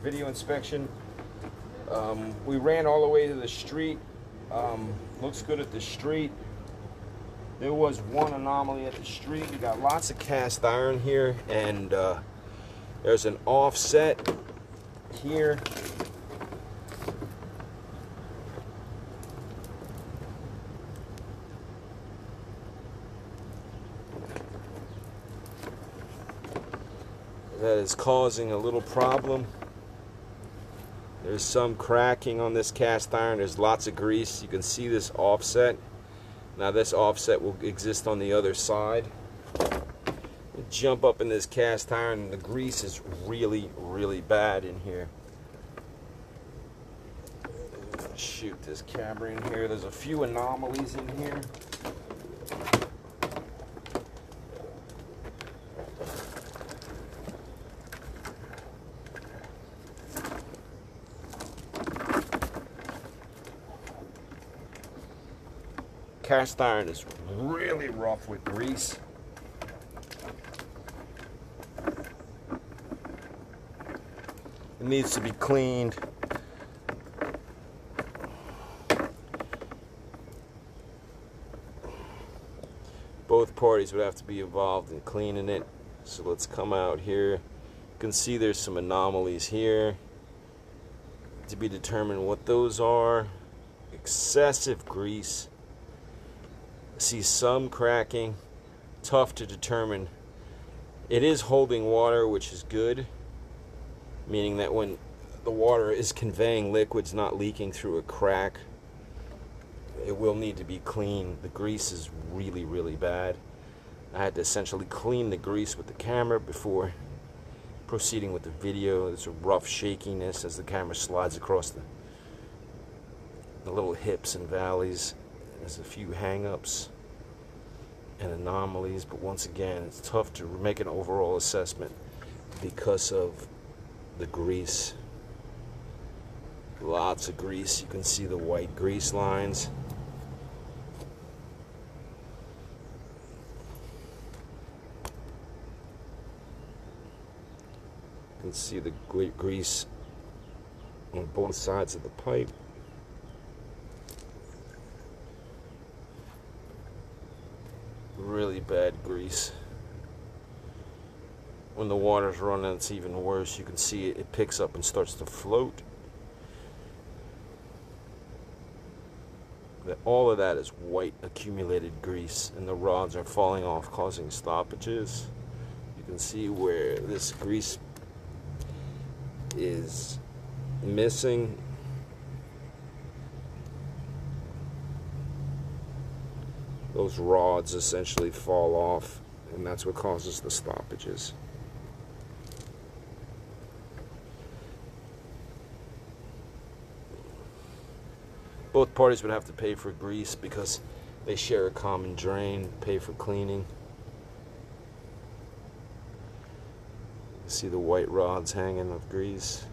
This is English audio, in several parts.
video inspection. We ran all the way to the street. Looks good at the street. There was one anomaly at the street. We got lots of cast iron here, and there's an offset here. That is causing a little problem. There's some cracking on this cast iron. There's lots of grease. You can see this offset. Now this offset will exist on the other side. You jump up in this cast iron and the grease is really, really bad in here. Shoot this camera in here. There's a few anomalies in here. Cast iron is really rough with grease. It needs to be cleaned. Both parties would have to be involved in cleaning it. So let's come out here. You can see there's some anomalies here. To be determined what those are. Excessive grease. See some cracking. Tough to determine. It is holding water, which is good, meaning that when the water is conveying liquids, not leaking through a crack, it will need to be cleaned. The grease is really, really bad. I had to essentially clean the grease with the camera before proceeding with the video. There's a rough shakiness as the camera slides across the little hips and valleys. There's a few hang-ups and anomalies, but once again, it's tough to make an overall assessment because of the grease. Lots of grease. You can see the white grease lines. You can see the grease on both sides of the pipe. Really bad grease. When the water's running, it's even worse. You can see it picks up and starts to float. All of that is white accumulated grease, and the rods are falling off, causing stoppages. You can see where this grease is missing. Those rods essentially fall off, and that's what causes the stoppages. Both parties would have to pay for grease because they share a common drain, pay for cleaning. You see the white rods hanging of grease.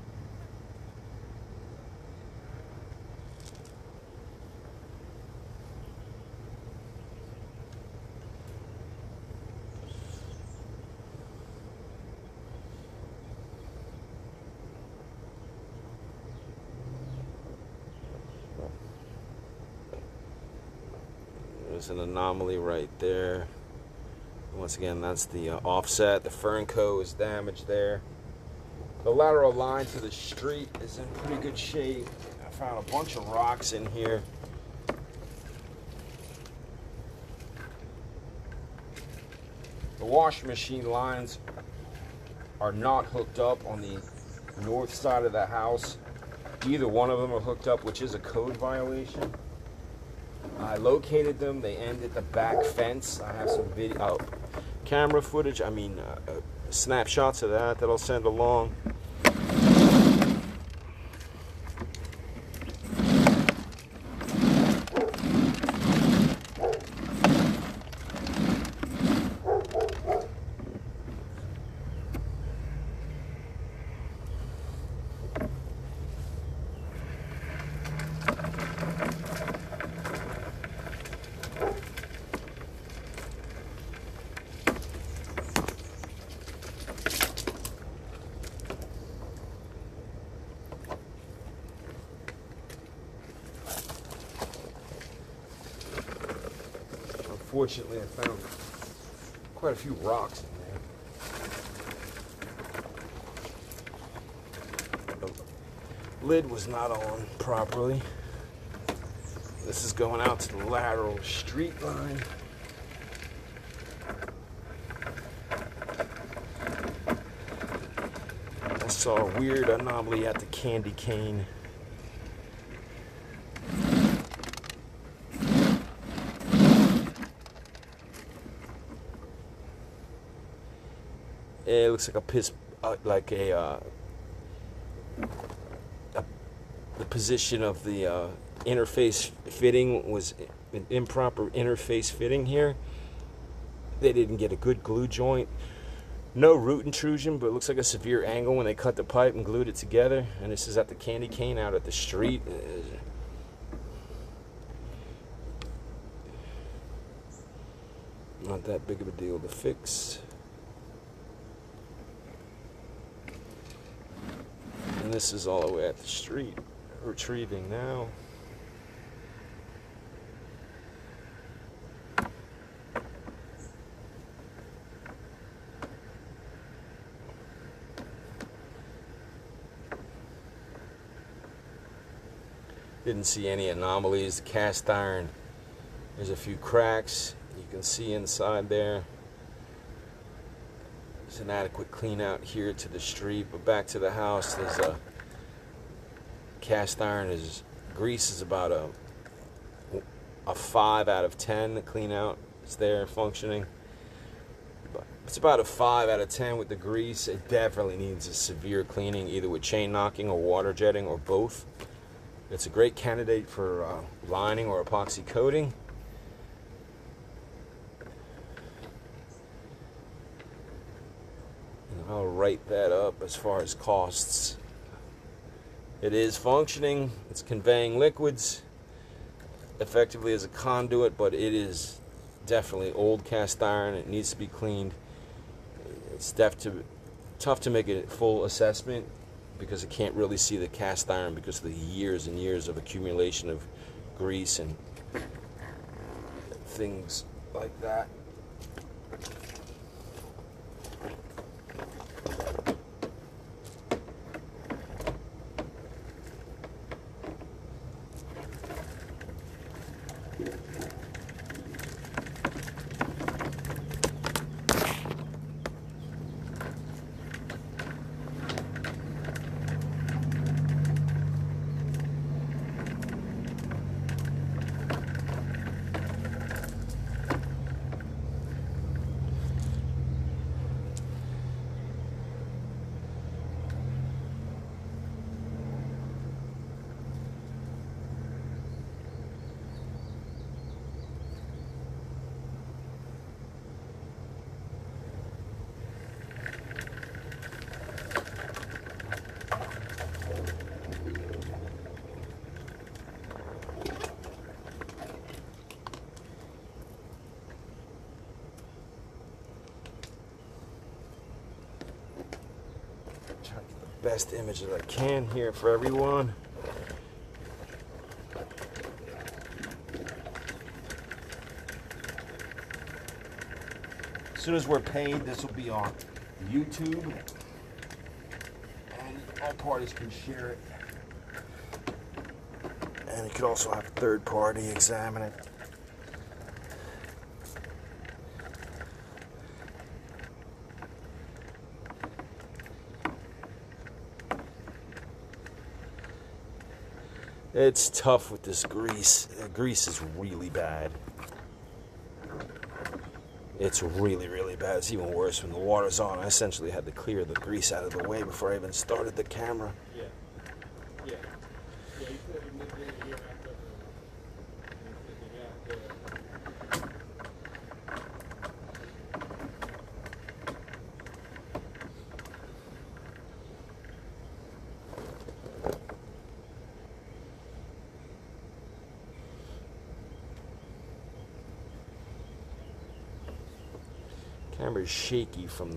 There's an anomaly right there. Once again, that's the offset. The Fernco is damaged there. The lateral line to the street is in pretty good shape. I found a bunch of rocks in here. The washing machine lines are not hooked up on the north side of the house. Either one of them are hooked up, which is a code violation. I located them. They end at the back fence. I have some video, camera footage. Snapshots of that I'll send along. Unfortunately, I found quite a few rocks in there. The lid was not on properly. This is going out to the lateral street line. I saw a weird anomaly at the candy cane. It looks like a piss, the position of the interface fitting was an improper interface fitting here. They didn't get a good glue joint. No root intrusion, but it looks like a severe angle when they cut the pipe and glued it together. And this is at the candy cane out at the street. Not that big of a deal to fix. And this is all the way at the street. Retrieving now. Didn't see any anomalies. The cast iron, there's a few cracks you can see inside there. There's an adequate clean out here to the street, but back to the house, there's a cast iron grease is about a 5 out of 10. The clean out is there functioning. But it's about a 5 out of 10 with the grease. It definitely needs a severe cleaning, either with chain knocking or water jetting or both. It's a great candidate for lining or epoxy coating. And I'll write that up as far as costs. It is functioning. It's conveying liquids effectively as a conduit, but it is definitely old cast iron. It needs to be cleaned. It's tough to make a full assessment because I can't really see the cast iron because of the years and years of accumulation of grease and things like that. Best image that I can here for everyone. As soon as we're paid, this will be on YouTube, and all parties can share it. And you could also have a third party examine it. It's tough with this grease. The grease is really bad. It's really, really bad. It's even worse when the water's on. I essentially had to clear the grease out of the way before I even started the camera. Yeah. Yeah. Yeah, you could have moved in here after Camera's shaky from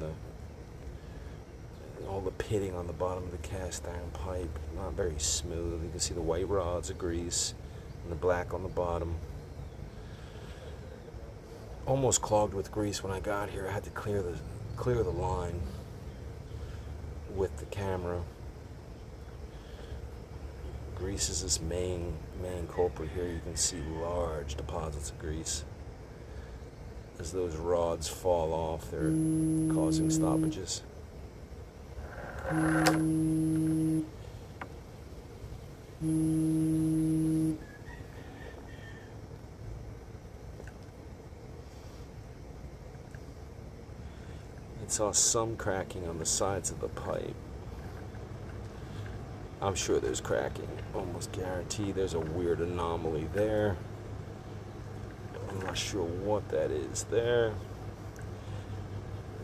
all the pitting on the bottom of the cast iron pipe. Not very smooth. You can see the white rods of grease and the black on the bottom. almost clogged with grease when I got here. I had to clear the line with the camera. Grease is this main culprit here. You can see large deposits of grease. As those rods fall off, they're causing stoppages. I saw some cracking on the sides of the pipe. I'm sure there's cracking. Almost guaranteed there's a weird anomaly there. I'm not sure what that is there.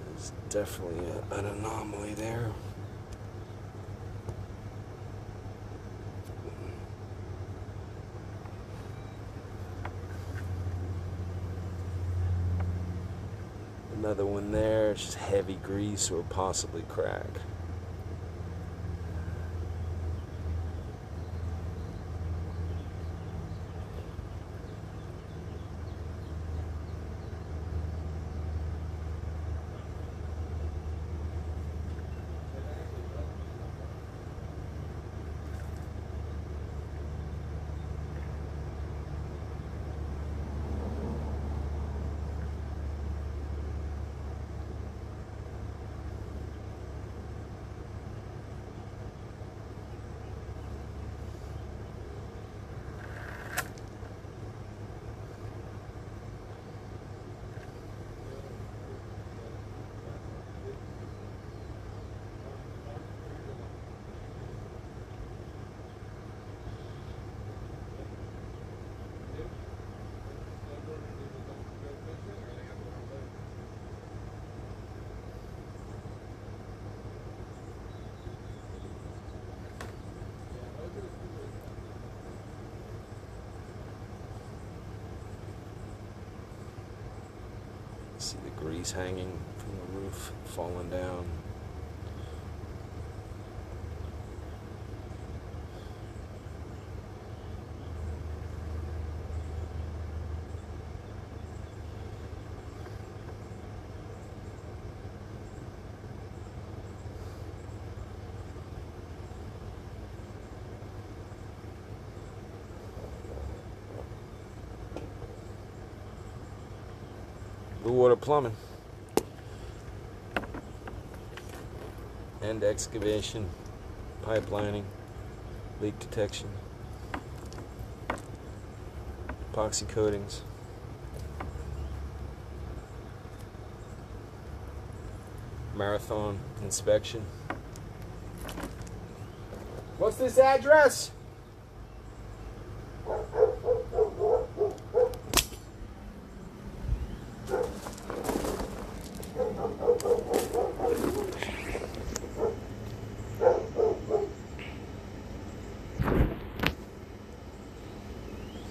There's definitely an anomaly there. Another one there, it's just heavy grease or possibly crack. See the grease hanging from the roof, falling down. Blue Water Plumbing and excavation, pipelining, leak detection, epoxy coatings, marathon inspection. What's this address?